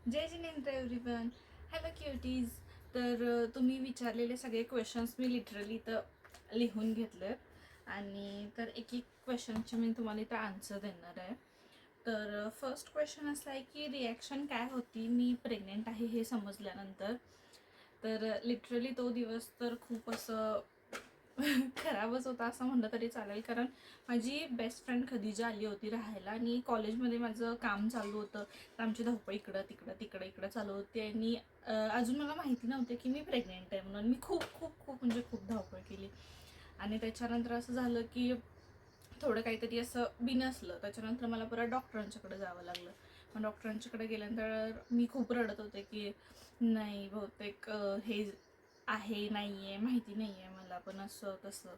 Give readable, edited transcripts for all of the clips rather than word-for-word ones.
जय Jinendra everyone. Hello क्युटीज. तर तुम्ही विचारलेले सगळे क्वेश्चन्स मी लिटरली तर लिहून घेतले आणि तर एक एक क्वेश्चनचे मी तुम्हाला इथं आन्सर देणार आहे. तर फर्स्ट क्वेश्चन असा आहे की रिॲक्शन काय होती मी प्रेग्नेंट आहे हे समजल्यानंतर. तर लिटरली तो दिवस तर खूप असं खराबच होता असं म्हणलं तरी चालेल, कारण माझी बेस्ट फ्रेंड खदीजा आली होती राहायला आणि कॉलेजमध्ये माझं काम चालू होतं. तर आमची धावपळ इकडं तिकडं तिकडं इकडं चालू होती आणि अजून मला माहिती नव्हते की मी प्रेग्नेंट आहे म्हणून. मी खूप खूप खूप म्हणजे खूप धावपळ केली आणि त्याच्यानंतर असं झालं की थोडं काहीतरी असं बिनसलं. त्याच्यानंतर मला परत डॉक्टरांच्याकडे जावं लागलं. मग डॉक्टरांच्याकडे गेल्यानंतर मी खूप रडत होते की नाही बहुतेक हे आहे नाही आहे माहिती नाही आहे मला पण असं तसं.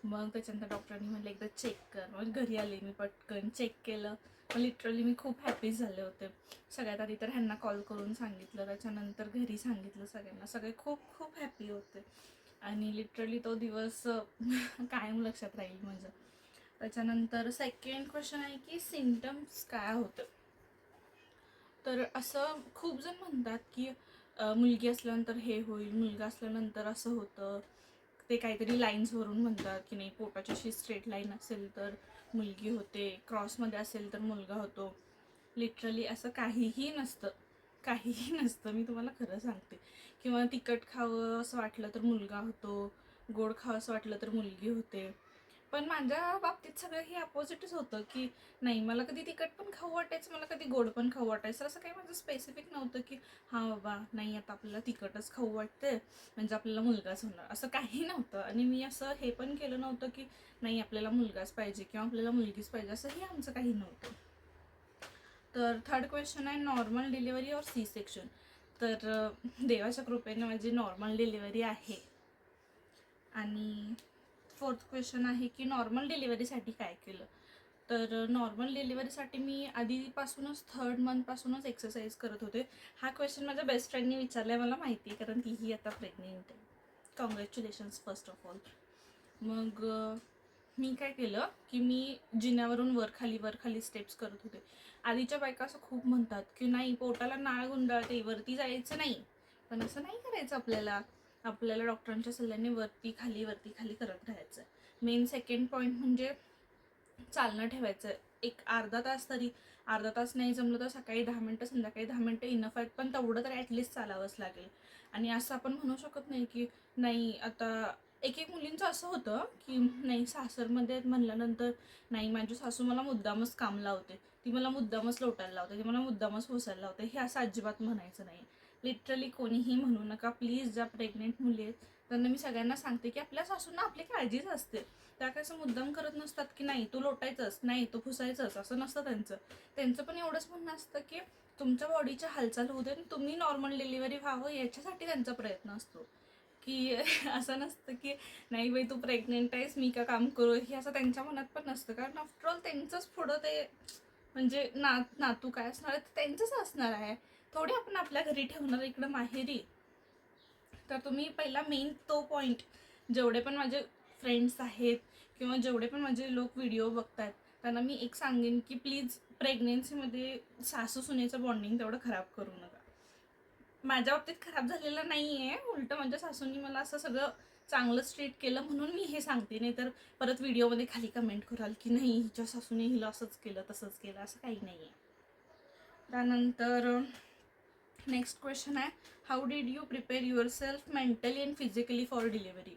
मग त्याच्यानंतर डॉक्टरांनी म्हणलं एकदा चेक कर. मग घरी आले, मी पटकन चेक केलं. मग लिटरली मी खूप हॅपी झाले होते. सगळ्यात आधी तर ह्यांना कॉल करून सांगितलं, त्याच्यानंतर घरी सांगितलं सगळ्यांना. सगळे खूप खूप हॅपी होते आणि लिटरली तो दिवस कायम लक्षात राहील माझं. त्याच्यानंतर सेकंड क्वेश्चन आहे की सिम्टम्स काय होतं. तर असं खूप जण म्हणतात की मुलगी असल्यानंतर हे होईल, मुलगा असल्यानंतर असं होतं. ते काहीतरी लाईन्सवरून म्हणतात की नाही पोटाची अशी स्ट्रेट लाईन असेल तर मुलगी होते, क्रॉसमध्ये असेल तर मुलगा होतो. लिटरली असं काहीही नसतं, काहीही नसतं. मी तुम्हाला खरं सांगते. किंवा तिखट खावं असं वाटलं तर मुलगा होतो, गोड खावं असं वाटलं तर मुलगी होते. पण माझ्या बाबतीत सगळं हे अपोजिटच होतं की नाही मला कधी तिखट पण खाऊ वाटायचं, मला कधी गोड पण खाऊ वाटायचं. असं काही माझं स्पेसिफिक नव्हतं की हां बाबा नाही आता आपल्याला तिखटच खाऊ वाटते म्हणजे आपल्याला मुलगाच होणार, असं काही नव्हतं. आणि मी असं हे पण केलं नव्हतं की नाही आपल्याला मुलगाच पाहिजे किंवा आपल्याला मुलगीच पाहिजे, असंही आमचं काही नव्हतं. तर थर्ड क्वेश्चन आहे नॉर्मल डिलिव्हरी और सी सेक्शन. तर देवाच्या कृपेने माझी नॉर्मल डिलिव्हरी आहे. आणि फोर्थ क्वेश्चन आहे की नॉर्मल डिलिव्हरीसाठी काय केलं. तर नॉर्मल डिलिव्हरीसाठी मी आधीपासूनच थर्ड मंथपासूनच एक्सरसाइज करत होते. हा क्वेश्चन माझ्या बेस्ट फ्रेंडनी विचारला आहे, मला माहिती आहे, कारण तीही आता प्रेग्नेंट आहे. Congratulations first of all. मग मी काय केलं की मी जिन्यावरून वर खाली स्टेप्स करत होते. आधीच्या बायका असं खूप म्हणतात की नाही पोटाला नाळ गुंडाळते वरती जायचं नाही, पण असं नाही करायचं आपल्याला. आपल्याला डॉक्टरांच्या सल्ल्याने वरती खाली करत राहायचं. मेन सेकंड पॉईंट म्हणजे चालणं ठेवायचं एक अर्धा तास तरी. अर्धा तास नाही जमलं तर सकाळी 10 मिनटं संध्याकाळी 10 मिनटं इनफ आहेत, पण तेवढं तर ॲटलिस्ट चालावंच लागेल. आणि असं आपण म्हणू शकत नाही की नाही आता एक एक मुलींचं असं होतं की नाही सासरमध्ये म्हणल्यानंतर नाही माझी सासू मला मुद्दामच काम लावते, ती मला मुद्दामच लोटायला लावते, ती मला मुद्दामच पुसायला लावते. हे असं अजिबात म्हणायचं नाही. लिटरली कोणीही म्हणू नका प्लीज. ज्या प्रेग्नेंट मुली आहेत त्यांना मी सगळ्यांना सांगते की आपल्या सासूंना आपली काळजीच असते. त्या काय असं मुद्दाम करत नसतात की नाही तू लोटायचंच नाही तू पुसायचंच, असं नसतं त्यांचं. त्यांचं पण एवढंच म्हणणं असतं की तुमच्या बॉडीच्या हालचाल होऊ दे, तुम्ही नॉर्मल डिलिव्हरी व्हावं याच्यासाठी त्यांचा प्रयत्न असतो. की असं नसतं की नाही बाई तू प्रेग्नेंट आहेस मी का काम करू, हे असं त्यांच्या मनात पण नसतं. कारण आफ्टरऑल त्यांचंच पुढं ते म्हणजे नातू काय असणार आहे त्यांचंच असणार आहे. थोडी आपण आपल्या घरी ठेवणार इकडं माहेरी. तर तुम्ही पहिला मेन तो पॉईंट, जेवढे पण माझे फ्रेंड्स आहेत किंवा जेवढे पण माझे लोक व्हिडिओ बघतात त्यांना मी एक सांगेन की प्लीज प्रेग्नेन्सीमध्ये सासू सुनेचं बॉन्डिंग तेवढं खराब करू नका. माझ्या बाबतीत खराब झालेलं नाही आहे, उलटं माझ्या सासूंनी मला असं सगळं चांगलं ट्रीट केलं म्हणून मी हे सांगते. नाही तर परत व्हिडिओमध्ये खाली कमेंट कराल की नाही हिच्या सासूने हिला असंच केलं तसंच केलं, असं काही नाही आहे. त्यानंतर नेक्स्ट क्वेश्चन आहे how did you prepare yourself mentally and physically for delivery.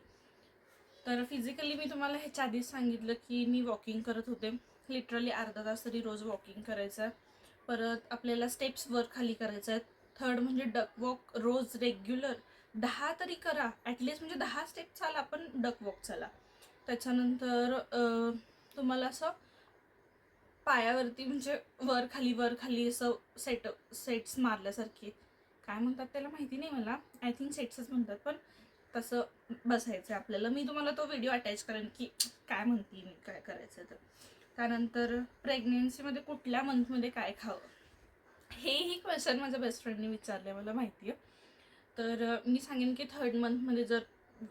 तर फिजिकली मी तुम्हाला ह्याच्या आधीच सांगितलं की मी वॉकिंग करत होते. लिटरली अर्धा तास तरी रोज वॉकिंग करायचं आहे. परत आपल्याला स्टेप्स वर खाली करायचं आहेत. थर्ड म्हणजे डक वॉक रोज रेग्युलर 10 तरी करा ॲटलिस्ट, म्हणजे 10 स्टेप चाला पण डक वॉक चाला. त्याच्यानंतर तुम्हाला असं पायावरती म्हणजे वर खाली असं सेट्स मारल्यासारखे, काय म्हणतात त्याला माहिती नाही मला, आय थिंक सेट्सच म्हणतात, पण तसं बसायचं आहे आपल्याला. मी तुम्हाला तो व्हिडिओ अटॅच करेन की काय म्हणते मी काय करायचं तर. त्यानंतर प्रेग्नेन्सीमध्ये कुठल्या मंथमध्ये काय खावं, हेही क्वेश्चन माझ्या बेस्ट फ्रेंडने विचारले मला माहिती आहे. तर मी सांगेन की थर्ड मंथमध्ये जर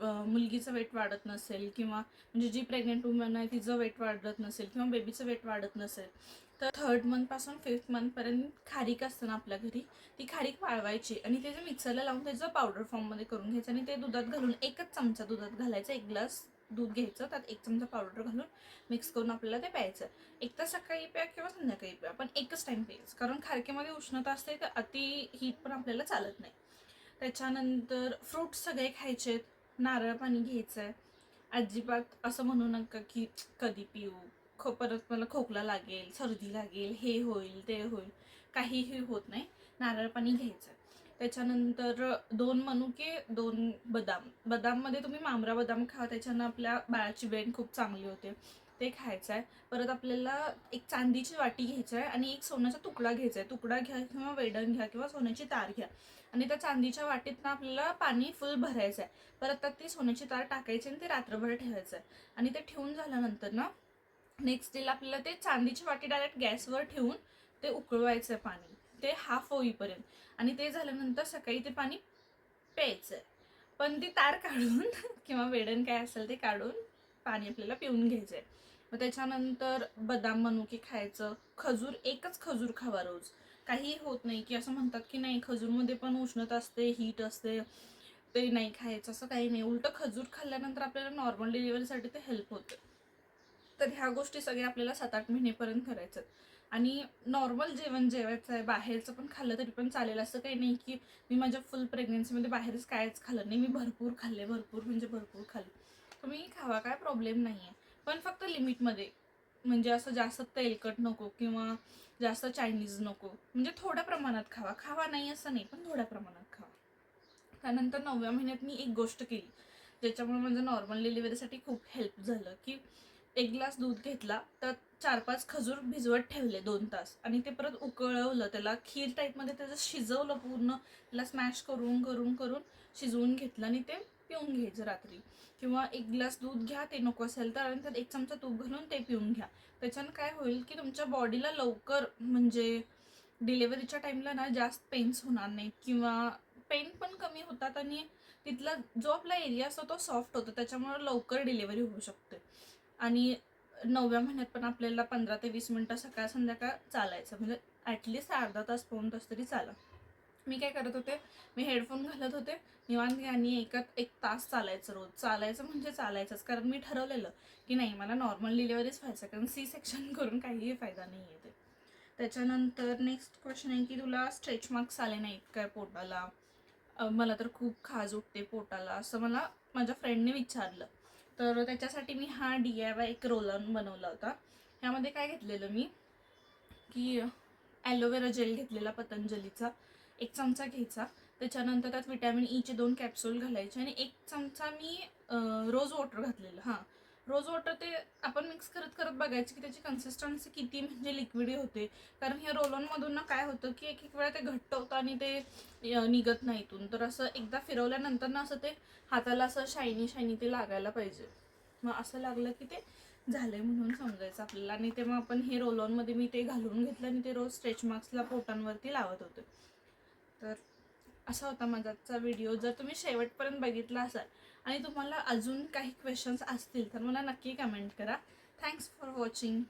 मुलगीचं वेट वाढत नसेल किंवा म्हणजे जी प्रेग्नेंट वुमन आहे तिचं वेट वाढत नसेल किंवा बेबीचं वेट वाढत नसेल तर 3rd मंथपासून 5th मंथपर्यंत खारीक असतं ना आपल्या घरी, ती खारीक वाळवायची आणि ते जे मिक्सरला लावून त्याचं पावडर फॉर्ममध्ये करून घ्यायचं आणि ते दुधात घालून 1च चमचा दुधात घालायचं, 1 ग्लास दूध घ्यायचं, त्यात 1 चमचा पावडर घालून मिक्स करून आपल्याला ते प्यायचं. एक तर सकाळी प्या किंवा संध्याकाळी प्या, पण एकच टाइम प्यायचं, कारण खारकेमध्ये उष्णता असते तर अति हीट पण आपल्याला चालत नाही. त्याच्यानंतर फ्रूट्स सगळे खायचे, नारळ पाणी घ्यायचं आहे. अजिबात असं म्हणू नका की कधी पिऊ, परत मला खोकला लागेल, सर्दी लागेल, हे होईल ते होईल, काहीही होत नाही. नारळ पाणी घ्यायचं. त्याच्यानंतर 2 मनुके, 2 बदाम. बदाममध्ये तुम्ही मामरा बदाम खा, त्याच्यानं आपल्या बाळाची ब्रेन खूप चांगली होते, ते खायचं आहे. परत आपल्याला एक चांदीची वाटी घ्यायची आहे आणि एक सोन्याचा तुकडा घ्यायचा आहे. तुकडा घ्या किंवा वेडण घ्या किंवा सोन्याची तार घ्या आणि त्या चांदीच्या वाटीत ना आपल्याला पाणी फुल भरायचं आहे. परत त्यात ती सोन्याची तार टाकायची आणि ते रात्रभर ठेवायचं आहे. आणि ते ठेवून झाल्यानंतर ना नेक्स्ट डेला आपल्याला ते चांदीची वाटी डायरेक्ट गॅसवर ठेवून ते उकळवायचं आहे पाणी, ते हाफ होईपर्यंत. आणि ते झाल्यानंतर सकाळी ते पाणी प्यायचं आहे. पण ती तार काढून किंवा वेडण काय असेल ते काढून पाणी आपल्याला पिऊन घ्यायचं आहे. मग त्याच्यानंतर बदाम मनुके खायचं. खजूर, एकच खजूर खावा रोज. काही होत नाही की असं म्हणतात की नाही खजूरमध्ये पण उष्णता असते, हीट असते, ते नाही खायचं, असं काही नाही. उलट खजूर खाल्ल्यानंतर आपल्याला नॉर्मल डिलिव्हरीसाठी ते हेल्प होतं. तर ह्या गोष्टी सगळ्या आपल्याला 7-8 महिनेपर्यंत करायचं. आणि नॉर्मल जेवण जेवायचं आहे, बाहेरचं पण खाल्लं तरी पण चालेल. असं काही नाही की मी माझ्या फुल प्रेग्नेन्सीमध्ये बाहेरच कायच खाल्लं नाही, मी भरपूर खाल्ले, भरपूर म्हणजे भरपूर खाल्ले. तुम्ही खावा, काय प्रॉब्लेम नाही आहे, पण फक्त लिमिटमध्ये. म्हणजे असं जास्त तेलकट नको किंवा जास्त चायनीज नको, म्हणजे थोड्या प्रमाणात खावा. खावा नाही असं नाही, पण थोड्या प्रमाणात खावा. त्यानंतर 9व्या महिन्यात मी एक गोष्ट केली ज्याच्यामुळे माझं नॉर्मल डिलिव्हरीसाठी खूप हेल्प झालं, की 1 ग्लास दूध घेतला, तर 4-5 खजूर भिजवत ठेवले 2 तास आणि ते परत उकळवलं, त्याला खीर टाईपमध्ये त्याचं शिजवलं पूर्ण, त्याला स्मॅश करून करून करून शिजवून घेतलं आणि ते पिऊन घ्यायचं रात्री. किंवा 1 ग्लास दूध घ्या, ते नको असेल तर, आणि त्यात 1 चमचा तूप घालून ते पिऊन घ्या. त्याच्यानं काय होईल की तुमच्या बॉडीला लवकर म्हणजे डिलेव्हरीच्या टाईमला ना जास्त पेन्स होणार नाहीत किंवा पेन पण कमी होतात आणि तिथला जो आपला एरिया असतो तो सॉफ्ट होतो, त्याच्यामुळे लवकर डिलिव्हरी होऊ शकते. आणि 9व्या महिन्यात पण आपल्याला 15 ते 20 मिनटं सकाळ संध्याकाळ चालायचं, म्हणजे ॲटलिस्ट अर्धा तास 1 तास तरी चाला. मी काय करत होते, मी हेडफोन घालत होते निवांत आणि 1 तास चालायचं रोज. चालायचं म्हणजे चालायचंच, कारण मी ठरवलेलं की नाही मला नॉर्मल डिलिव्हरीच व्हायचं, कारण सी सेक्शन करून काहीही फायदा नाही आहे ते. त्याच्यानंतर नेक्स्ट क्वेश्चन आहे की तुला स्ट्रेच मार्क्स आले नाहीत काय पोटाला? मला तर खूप खाज उठते पोटाला, असं मला माझ्या फ्रेंडने विचारलं. तर त्याच्यासाठी मी हा DIY एक रोल ऑन बनवला होता. ह्यामध्ये काय घेतलेलं मी की ॲलोवेरा जेल घेतलेला पतंजलीचा, 1 चमचा घ्यायचा. त्याच्यानंतर त्यात विटॅमिन ईचे 2 कॅप्सूल घालायचे आणि 1 चमचा मी रोज वॉटर घातलेलं. हां, रोज वॉटर ते आपण मिक्स करत करत बघायचं की त्याची कन्सिस्टन्सी किती म्हणजे लिक्विडी होते. कारण ह्या रोल ऑनमधून ना काय होतं की एक वेळा ते घट्ट होतं आणि ते निघत नाही इथून. तर असं एकदा फिरवल्यानंतर ना असं ते हाताला असं शायनी शायनी ते लागायला पाहिजे. मग असं लागलं की ते झाले म्हणून समजायचं आपल्याला. आणि ते मग आपण हे रोल ऑनमध्ये मी ते घालून घेतलं आणि ते रोज स्ट्रेच मार्क्सला पोटांवरती लावत होते. तर असा होता माझा आजचा व्हिडिओ. जर तुम्ही शेवटपर्यंत बघितला असाल आणि तुम्हाला अजून काही क्वेश्चन्स असतील तर मला नक्की कमेंट करा. Thanks for watching.